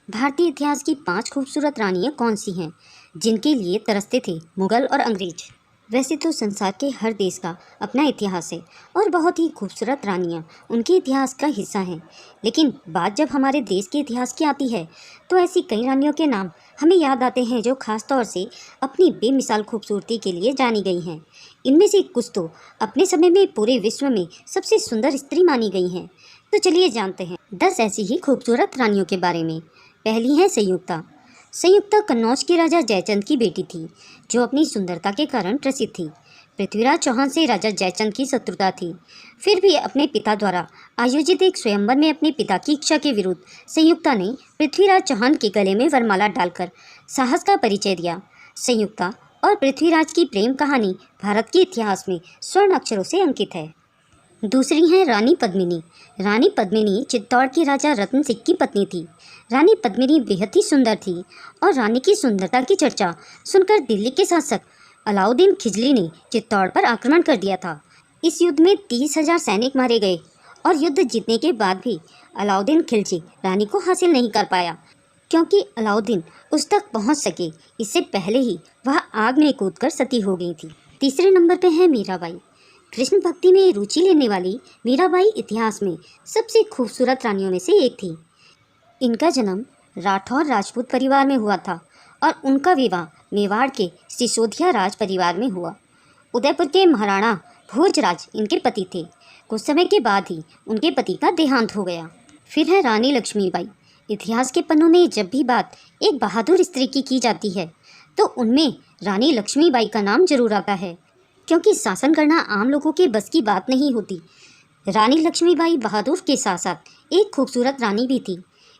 भारतीय इतिहास की 5 खूबसूरत रानियां कौन सी हैं जिनके लिए तरसते थे मुगल और अंग्रेज। वैसे तो संसार के हर देश का अपना इतिहास है और बहुत ही खूबसूरत रानियां उनके इतिहास का हिस्सा हैं, लेकिन बात जब हमारे देश के इतिहास की आती है तो ऐसी कई रानियों के नाम हमें याद आते हैं जो खास तौर से अपनी बेमिसाल खूबसूरती के लिए जानी गई हैं। इनमें से कुछ तो अपने समय में पूरे विश्व में सबसे सुंदर स्त्री मानी गई हैं। तो चलिए जानते हैं 10 ऐसी ही खूबसूरत रानियों के बारे में। पहली है संयुक्ता। संयुक्ता कन्नौज के राजा जयचंद की बेटी थी, जो अपनी सुंदरता के कारण प्रसिद्ध थी। पृथ्वीराज चौहान से राजा जयचंद की शत्रुता थी, फिर भी अपने पिता द्वारा आयोजित एक स्वयंवर में अपने पिता की इच्छा के विरुद्ध संयुक्ता ने पृथ्वीराज चौहान के गले में वरमाला डालकर साहस का परिचय दिया। संयुक्ता और पृथ्वीराज की प्रेम कहानी भारत के इतिहास में स्वर्ण अक्षरों से अंकित है। दूसरी है रानी पद्मिनी। रानी पद्मिनी चित्तौड़ के राजा रतन सिंह की पत्नी थी। रानी पद्मिनी बेहद ही सुंदर थी और रानी की सुंदरता की चर्चा सुनकर दिल्ली के शासक अलाउद्दीन खिलजी ने चित्तौड़ पर आक्रमण कर दिया था। इस युद्ध में 30,000 सैनिक मारे गए और युद्ध जीतने के बाद भी अलाउद्दीन खिलजी रानी को हासिल नहीं कर पाया, क्योंकि अलाउद्दीन उस तक पहुंच सके इससे पहले ही वह आग में कूदकर सती हो गई थी। तीसरे नंबर पर है मीराबाई। कृष्ण भक्ति में रुचि लेने वाली मीराबाई इतिहास में सबसे खूबसूरत रानियों में से एक थी। इनका जन्म राठौर राजपूत परिवार में हुआ था और उनका विवाह मेवाड़ के सिसोदिया राज परिवार में हुआ। उदयपुर के महाराणा भोजराज इनके पति थे। कुछ समय के बाद ही उनके पति का देहांत हो गया। फिर है रानी लक्ष्मीबाई। इतिहास के पन्नों में जब भी बात एक बहादुर स्त्री की जाती है तो उनमें रानी लक्ष्मीबाई का नाम जरूर आता है, क्योंकि शासन करना आम लोगों के बस की बात नहीं होती। रानी लक्ष्मीबाई बहादुर के साथ साथ एक खूबसूरत रानी भी थी।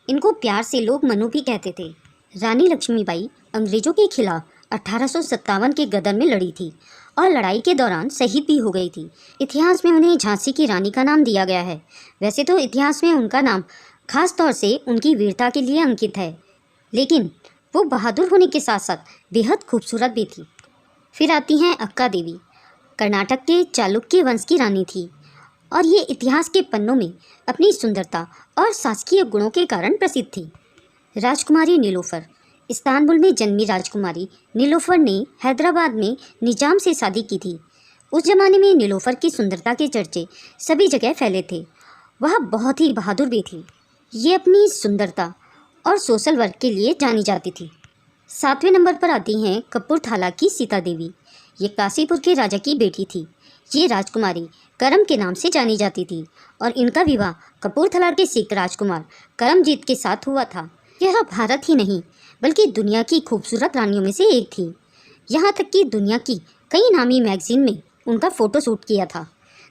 इनको प्यार से लोग मनु भी कहते थे। रानी लक्ष्मीबाई अंग्रेजों के खिलाफ 1857 के गदर में लड़ी थी और लड़ाई के दौरान शहीद भी हो गई थी। इतिहास में उन्हें झांसी की रानी का नाम दिया गया है। वैसे तो इतिहास में उनका नाम खास तौर से उनकी वीरता के लिए अंकित है, लेकिन वो बहादुर होने के साथ साथ बेहद खूबसूरत भी थी। फिर आती हैं अक्का देवी। कर्नाटक के चालुक्य वंश की रानी थी और ये इतिहास के पन्नों में अपनी सुंदरता और शासकीय गुणों के कारण प्रसिद्ध थी। राजकुमारी नीलोफर। इस्तांबुल में जन्मी राजकुमारी नीलोफर ने हैदराबाद में निजाम से शादी की थी। उस जमाने में नीलोफर की सुंदरता के चर्चे सभी जगह फैले थे। वह बहुत ही बहादुर भी थी। ये अपनी सुंदरता और सोशल वर्क के लिए जानी जाती थी। 7वें नंबर पर आती हैं कपूरथला की सीता देवी। ये काशीपुर के राजा की बेटी थी। ये राजकुमारी करम के नाम से जानी जाती थी और इनका विवाह कपूरथला के सिख राजकुमार करमजीत के साथ हुआ था। यह भारत ही नहीं बल्कि दुनिया की खूबसूरत रानियों में से एक थी। यहाँ तक कि दुनिया की कई नामी मैगजीन में उनका फ़ोटो शूट किया था।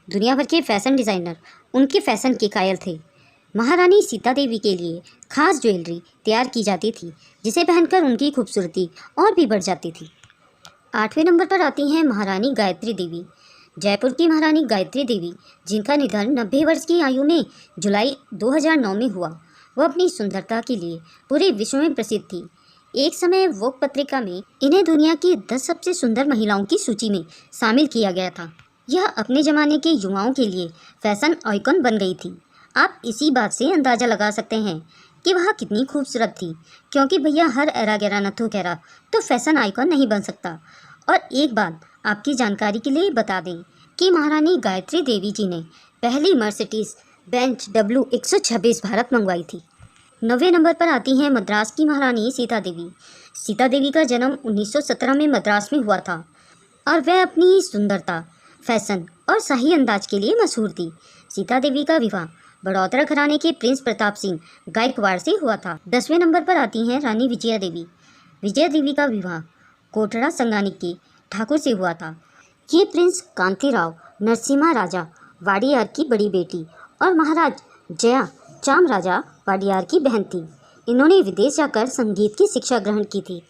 दुनिया भर के फैशन डिज़ाइनर उनके फैशन के कायल थे। महारानी सीता देवी के लिए खास ज्वेलरी तैयार की जाती थी, जिसे पहनकर उनकी खूबसूरती और भी बढ़ जाती थी। 8वें नंबर पर आती हैं महारानी गायत्री देवी। जयपुर की महारानी गायत्री देवी, जिनका निधन 90 वर्ष की आयु में जुलाई 2009 में हुआ, वह अपनी सुंदरता के लिए पूरे विश्व में प्रसिद्ध थी। एक समय वोग पत्रिका में इन्हें दुनिया की 10 सबसे सुंदर महिलाओं की सूची में शामिल किया गया था। यह अपने ज़माने के युवाओं के लिए फैशन आइकॉन बन गई थी। आप इसी बात से अंदाज़ा लगा सकते हैं कि वह कितनी खूबसूरत थी, क्योंकि भैया हर एरा गैरा नथु गैरा तो फैशन आइकॉन नहीं बन सकता। और एक बात आपकी जानकारी के लिए बता दें कि महारानी गायत्री देवी जी ने पहली मर्सिडीज बेंज W126 भारत मंगवाई थी। 9वें नंबर पर आती हैं मद्रास की महारानी सीता देवी। सीता देवी का जन्म 1917 में मद्रास में हुआ था और वह अपनी सुंदरता, फैशन और शाही अंदाज के लिए मशहूर थी। सीता देवी का विवाह बड़ौदा घराने के प्रिंस प्रताप सिंह गायकवाड़ से हुआ था। 10वें नंबर पर आती हैं रानी विजया देवी। विजया देवी का विवाह कोटड़ा संगानिक के ठाकुर से हुआ था। ये प्रिंस कांतीराव नरसिम्हा राजा वाडियार की बड़ी बेटी और महाराज जया चामराजा वाडियार की बहन थी। इन्होंने विदेश जाकर संगीत की शिक्षा ग्रहण की थी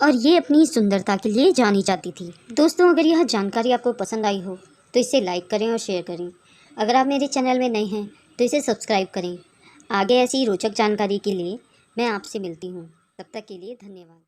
और ये अपनी सुंदरता के लिए जानी जाती थी। दोस्तों, अगर यह जानकारी आपको पसंद आई हो तो इसे लाइक करें और शेयर करें। अगर आप मेरे चैनल में नए हैं तो इसे सब्सक्राइब करें। आगे ऐसी रोचक जानकारी के लिए मैं आपसे मिलती हूँ। तब तक के लिए धन्यवाद।